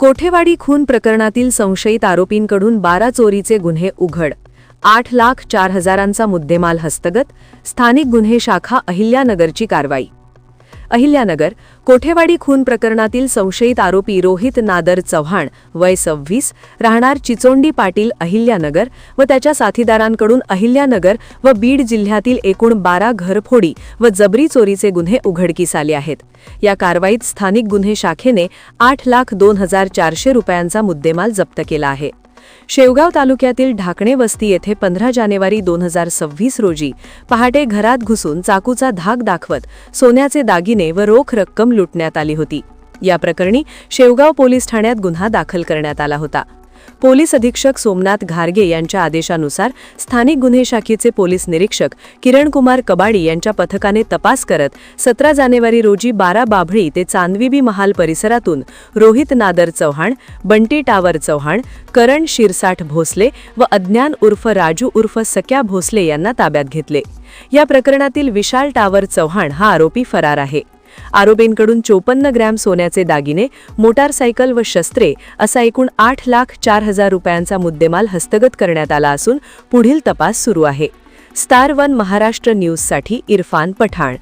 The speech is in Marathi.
कोठेवाडी खून प्रकरणातील संशयित आरोपींकडून 12 चोरीचे गुन्हे उघड, 8,04,000चा मुद्देमाल हस्तगत, स्थानिक गुन्हे शाखा अहिल्यानगरची कारवाई। अहिल्यानगर कोठेवाडी खून प्रकरणातील संशयित आरोपी रोहित नादर चव्हाण वय 26 राहणार चिचोंडी पाटील अहिल्यानगर व त्याच्या साथीदारांकडून अहिल्यानगर व बीड जिल्ह्यातील एकूण 12 घरफोडी व जबरी चोरीचे गुन्हे उघडकीस आले आहेत। या कारवाईत स्थानिक गुन्हे शाखेने 8,02,400 रुपयांचा मुद्देमाल जप्त केला आहे। शेवगाव तालुक्यातील ढाकणे वस्ती येथे 15 जानेवारी 2026 रोजी पहाटे घरात घुसून चाकूचा धाक दाखवत सोन्याचे दागिने व रोख रक्कम लुटण्यात आली होती। या प्रकरणी शेवगाव पोलीस ठाण्यात गुन्हा दाखल करण्यात आला होता। पोलीस अधीक्षक सोमनाथ घारगे यांच्या आदेशानुसार स्थानिक गुन्हे शाखेचे पोलीस निरीक्षक किरणकुमार कबाडी यांच्या पथकाने तपास करत 17 जानेवारी रोजी 12 बाभळी ते चांदविबी महाल परिसरातून रोहित नादर चव्हाण, बंटी टावर चव्हाण, करण शिरसाठ भोसले व अज्ञान उर्फ राजू उर्फ सक्या भोसले यांना ताब्यात घेतले। या प्रकरणातील विशाल टावर चव्हाण हा आरोपी फरार आहे। आरोपींकडून 54 ग्रॅम सोन्याचे दागिने, मोटारसायकल व शस्त्रे असा एकूण 8,04,000 रुपयांचा मुद्देमाल हस्तगत करण्यात आला असून पुढील तपास सुरू आहे। स्टार 1 महाराष्ट्र न्यूजसाठी इरफान पठाण।